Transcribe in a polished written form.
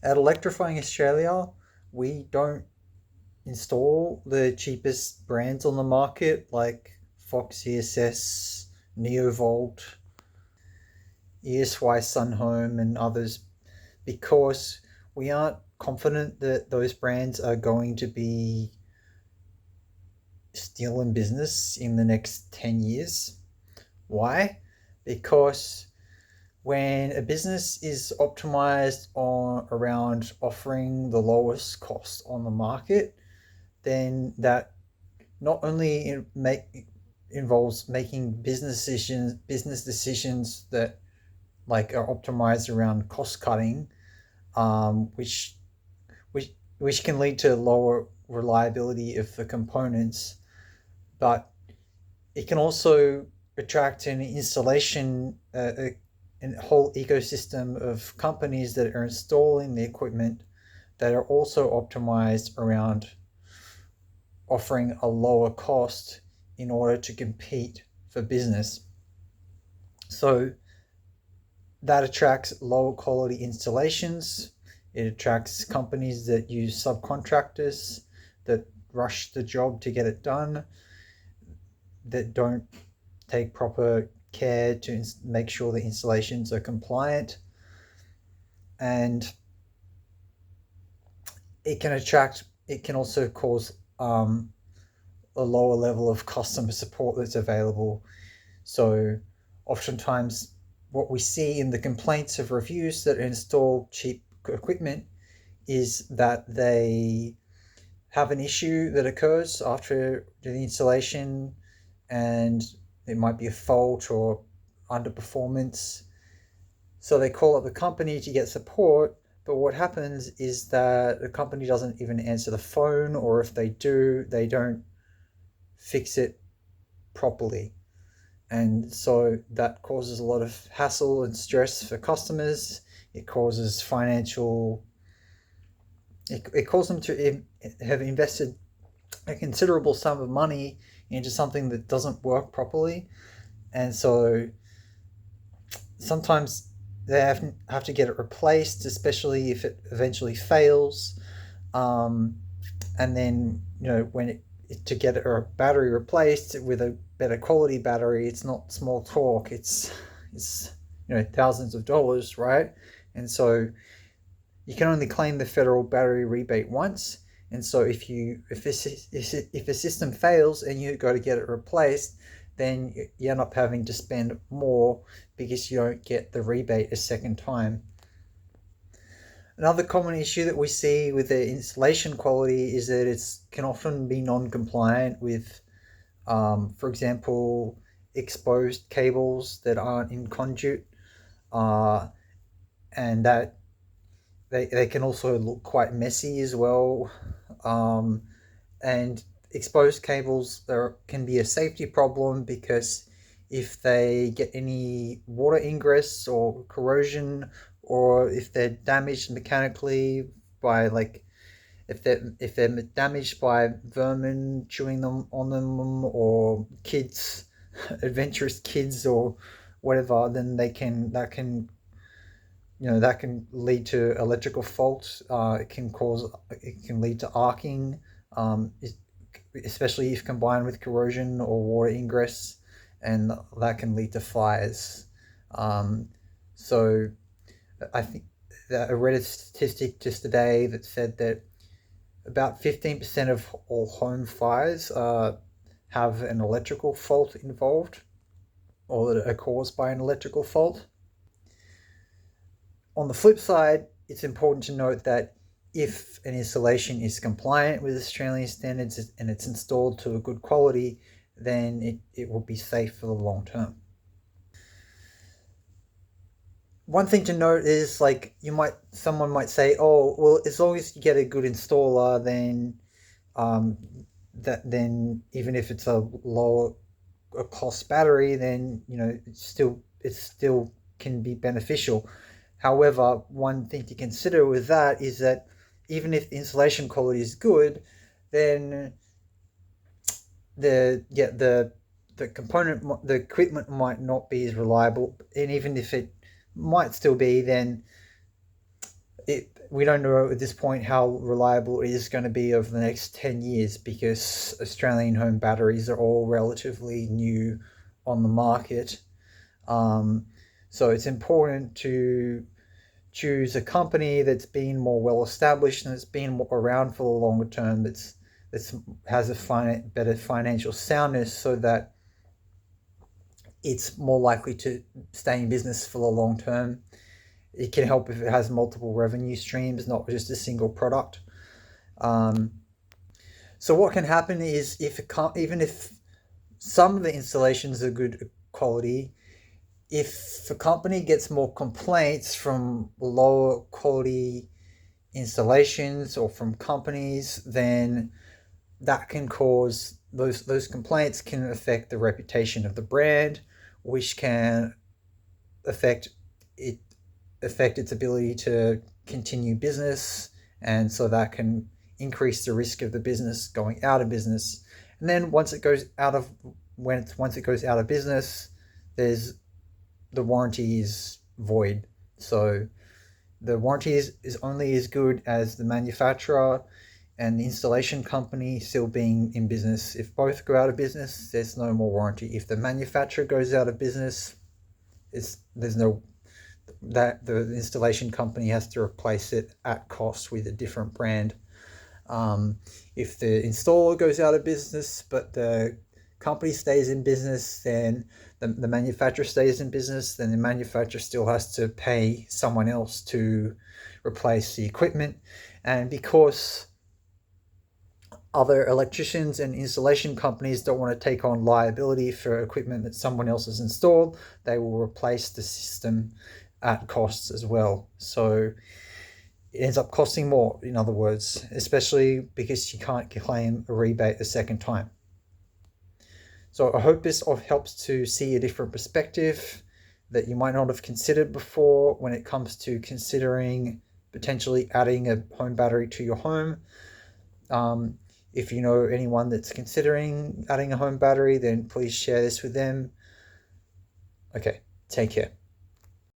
At Electrifying Australia, we don't install the cheapest brands on the market like Fox ESS, Neovolt, ESY Sunhome, and others because we aren't confident that those brands are going to be still in business in the next 10 years. Why? Because when a business is optimized on around offering the lowest cost on the market, then that not only involves making business decisions that like are optimized around cost cutting, which which can lead to lower reliability of the components, but it can also attract an installation, a whole ecosystem of companies that are installing the equipment that are also optimized around offering a lower cost in order to compete for business. So that attracts lower quality installations. It attracts companies that use subcontractors that rush the job to get it done, that don't take proper care to make sure the installations are compliant. And it can also cause a lower level of customer support that's available. So oftentimes what we see in the complaints of reviews that install cheap equipment is that they have an issue that occurs after the installation, and it might be a fault or underperformance. So they call up the company to get support, but what happens is that the company doesn't even answer the phone, or if they do, they don't fix it properly. And so that causes a lot of hassle and stress for customers. It causes it causes them to have invested a considerable sum of money into something that doesn't work properly. And so sometimes they have to get it replaced, especially if it eventually fails. And then, when to get a battery replaced with a better quality battery, it's not small talk. It's thousands of dollars, right? And so you can only claim the federal battery rebate once. And so if a system fails and you go to get it replaced, then you end up having to spend more because you don't get the rebate a second time. Another common issue that we see with the installation quality is that it can often be non-compliant with, for example, exposed cables that aren't in conduit, and that they can also look quite messy as well. And exposed cables can be a safety problem because if they get any water ingress or corrosion, or if they're damaged mechanically by if they're damaged by vermin chewing them on them, or kids, adventurous kids or whatever, then that can lead to electrical faults. It can lead to arcing, especially if combined with corrosion or water ingress, and that can lead to fires. So I think that I read a statistic just today that said that about 15% of all home fires have an electrical fault involved, or that are caused by an electrical fault. On the flip side, it's important to note that if an installation is compliant with Australian standards and it's installed to a good quality, then it will be safe for the long term. One thing to note is, like, someone might say, oh, well, as long as you get a good installer, then then even if it's a lower cost battery, then it still can be beneficial. However, one thing to consider with that is that even if the installation quality is good, then the equipment might not be as reliable, and even if it might still be, then we don't know at this point how reliable it is going to be over the next 10 years because Australian home batteries are all relatively new on the market. Um, so it's important to choose a company that's been more well established and that's been around for the longer term, that's has a better financial soundness, so that it's more likely to stay in business for the long term. It can help if it has multiple revenue streams, not just a single product. Um, so what can happen is even if some of the installations are good quality, if a company gets more complaints from lower quality installations or from companies, then that can cause those complaints can affect the reputation of the brand, which can affect it affect its ability to continue business, and so that can increase the risk of the business going out of business. And then once it goes out of business, there's the warranty is void. So the warranty is only as good as the manufacturer and the installation company still being in business. If both go out of business, there's no more warranty. If the manufacturer goes out of business, there's no that the installation company has to replace it at cost with a different brand. If the installer goes out of business but the company stays in business, then the manufacturer stays in business, then the manufacturer still has to pay someone else to replace the equipment. And because other electricians and installation companies don't want to take on liability for equipment that someone else has installed, they will replace the system at costs as well. So it ends up costing more, in other words, especially because you can't claim a rebate a second time. So I hope this helps to see a different perspective that you might not have considered before when it comes to considering potentially adding a home battery to your home. If you know anyone that's considering adding a home battery, then please share this with them. Okay, take care.